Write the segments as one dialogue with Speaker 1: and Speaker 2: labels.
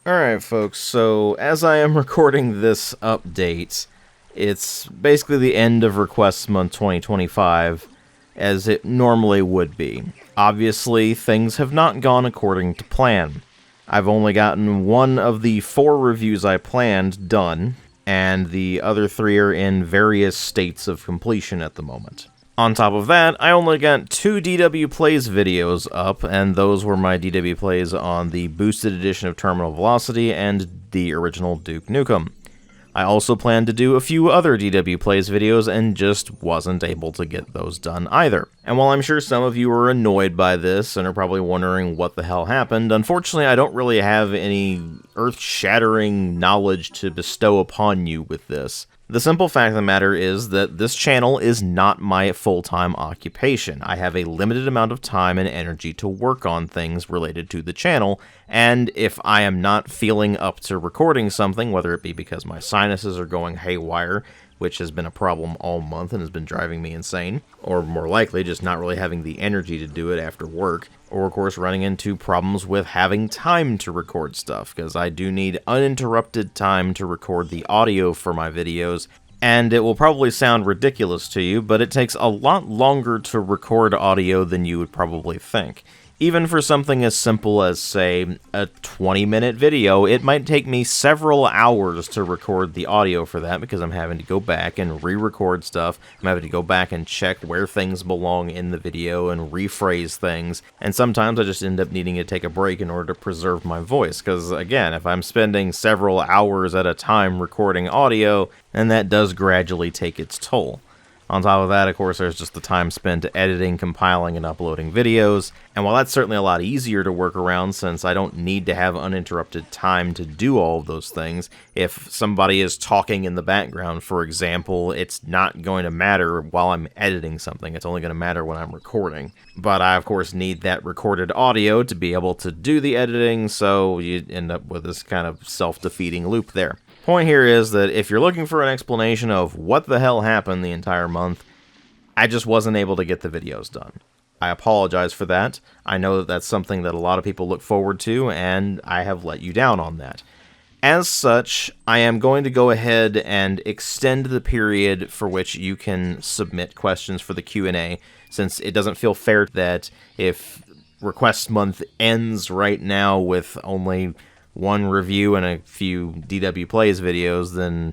Speaker 1: Alright folks, so as I am recording this update, it's basically the end of Request Month 2025, as it normally would be. Obviously, things have not gone according to plan. I've only gotten one of the 4 reviews I planned done, and the other 3 are in various states of completion at the moment. On top of that, I only got 2 DW Plays videos up, and those were my DW Plays on the boosted edition of Terminal Velocity and the original Duke Nukem. I also planned to do a few other DW Plays videos and just wasn't able to get those done either. And while I'm sure some of you are annoyed by this and are probably wondering what the hell happened, unfortunately I don't really have any earth-shattering knowledge to bestow upon you with this. The simple fact of the matter is that this channel is not my full-time occupation. I have a limited amount of time and energy to work on things related to the channel, and if I am not feeling up to recording something, whether it be because my sinuses are going haywire, which has been a problem all month and has been driving me insane, or more likely just not really having the energy to do it after work, or of course running into problems with having time to record stuff, because I do need uninterrupted time to record the audio for my videos, and it will probably sound ridiculous to you, but it takes a lot longer to record audio than you would probably think. Even for something as simple as, say, a 20-minute video, it might take me several hours to record the audio for that because I'm having to go back and re-record stuff. I'm having to go back and check where things belong in the video and rephrase things. And sometimes I just end up needing to take a break in order to preserve my voice. Because, again, if I'm spending several hours at a time recording audio, then that does gradually take its toll. On top of that, of course, there's just the time spent editing, compiling, and uploading videos, and while that's certainly a lot easier to work around since I don't need to have uninterrupted time to do all of those things, if somebody is talking in the background, for example, it's not going to matter while I'm editing something, it's only going to matter when I'm recording. But I, of course, need that recorded audio to be able to do the editing, so you end up with this kind of self-defeating loop there. Point here is that if you're looking for an explanation of what the hell happened the entire month, I just wasn't able to get the videos done. I apologize for that. I know that that's something that a lot of people look forward to, and I have let you down on that. As such, I am going to go ahead and extend the period for which you can submit questions for the Q&A, since it doesn't feel fair that if Request Month ends right now with only one review and a few DW Plays videos, then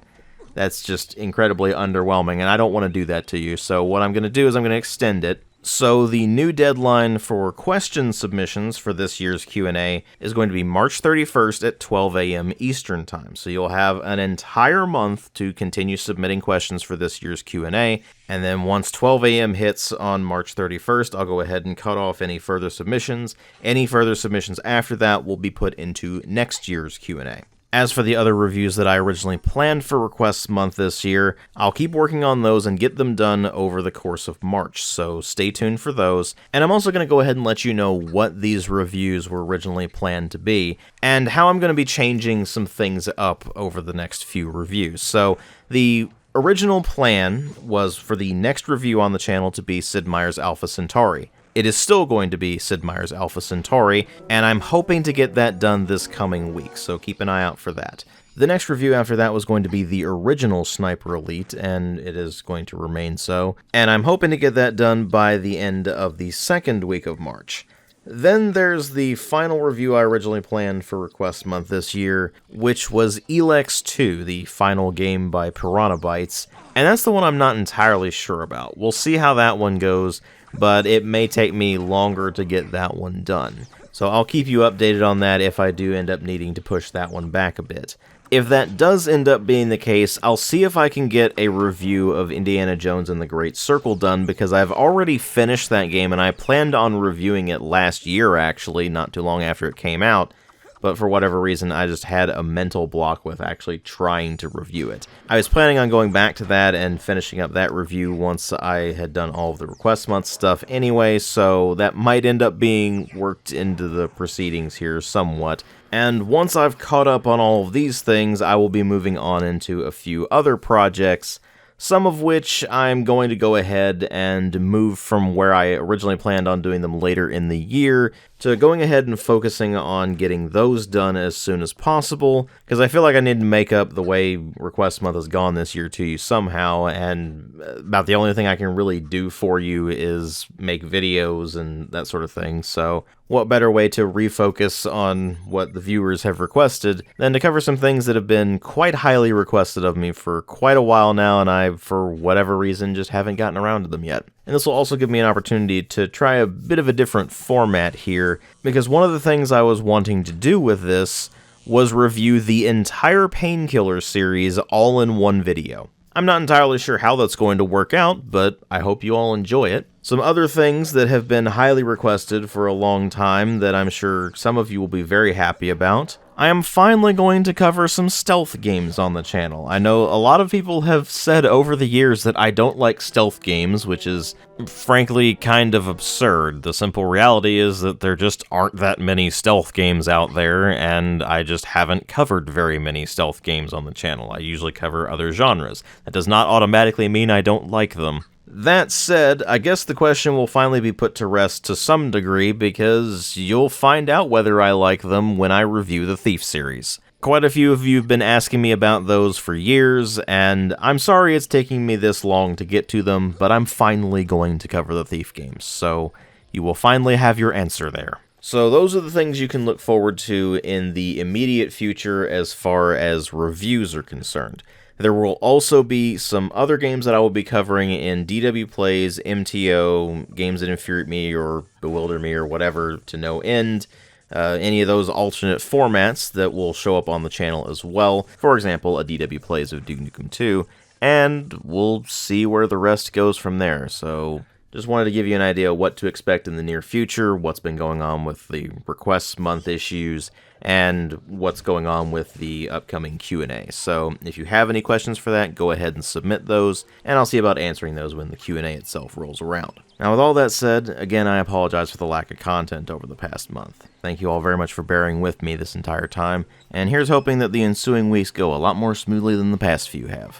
Speaker 1: that's just incredibly underwhelming, and I don't want to do that to you. So what I'm going to do is I'm going to extend it. So the new deadline for question submissions for this year's Q&A is going to be March 31st at 12 a.m. Eastern Time. So you'll have an entire month to continue submitting questions for this year's Q&A, and then once 12 a.m. hits on March 31st, I'll go ahead and cut off any further submissions. Any further submissions after that will be put into next year's Q&A. As for the other reviews that I originally planned for Request Month this year, I'll keep working on those and get them done over the course of March, so stay tuned for those. And I'm also going to go ahead and let you know what these reviews were originally planned to be, and how I'm going to be changing some things up over the next few reviews. So the original plan was for the next review on the channel to be Sid Meier's Alpha Centauri. It is still going to be Sid Meier's Alpha Centauri, and I'm hoping to get that done this coming week, so keep an eye out for that. The next review after that was going to be the original Sniper Elite, and it is going to remain so, and I'm hoping to get that done by the end of the second week of March. Then there's the final review I originally planned for Request Month this year, which was Elex 2, the final game by Piranha Bytes, and that's the one I'm not entirely sure about. We'll see how that one goes, but it may take me longer to get that one done. So I'll keep you updated on that if I do end up needing to push that one back a bit. If that does end up being the case, I'll see if I can get a review of Indiana Jones and the Great Circle done, because I've already finished that game, and I planned on reviewing it last year, actually, not too long after it came out. But for whatever reason, I just had a mental block with actually trying to review it. I was planning on going back to that and finishing up that review once I had done all of the Request Month stuff anyway, so that might end up being worked into the proceedings here somewhat. And once I've caught up on all of these things, I will be moving on into a few other projects, some of which I'm going to go ahead and move from where I originally planned on doing them later in the year to going ahead and focusing on getting those done as soon as possible, because I feel like I need to make up the way Request Month has gone this year to you somehow, and about the only thing I can really do for you is make videos and that sort of thing. So what better way to refocus on what the viewers have requested than to cover some things that have been quite highly requested of me for quite a while now, and I, for whatever reason, just haven't gotten around to them yet. And this will also give me an opportunity to try a bit of a different format here, because one of the things I was wanting to do with this was review the entire Painkiller series all in one video. I'm not entirely sure how that's going to work out, but I hope you all enjoy it. Some other things that have been highly requested for a long time that I'm sure some of you will be very happy about. I am finally going to cover some stealth games on the channel. I know a lot of people have said over the years that I don't like stealth games, which is frankly kind of absurd. The simple reality is that there just aren't that many stealth games out there, and I just haven't covered very many stealth games on the channel. I usually cover other genres. That does not automatically mean I don't like them. That said, I guess the question will finally be put to rest to some degree, because you'll find out whether I like them when I review the Thief series. Quite a few of you have been asking me about those for years, and I'm sorry it's taking me this long to get to them, but I'm finally going to cover the Thief games, so you will finally have your answer there. So those are the things you can look forward to in the immediate future as far as reviews are concerned. There will also be some other games that I will be covering in DW Plays, MTO, Games That Infuriate Me or Bewilder Me or whatever to no end. Any of those alternate formats that will show up on the channel as well. For example, a DW Plays of Duke Nukem 2. And we'll see where the rest goes from there. So just wanted to give you an idea of what to expect in the near future, what's been going on with the Request Month issues, and what's going on with the upcoming Q&A. So if you have any questions for that, go ahead and submit those, and I'll see about answering those when the Q&A itself rolls around. Now with all that said, again, I apologize for the lack of content over the past month. Thank you all very much for bearing with me this entire time, and here's hoping that the ensuing weeks go a lot more smoothly than the past few have.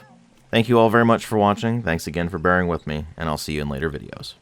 Speaker 1: Thank you all very much for watching, thanks again for bearing with me, and I'll see you in later videos.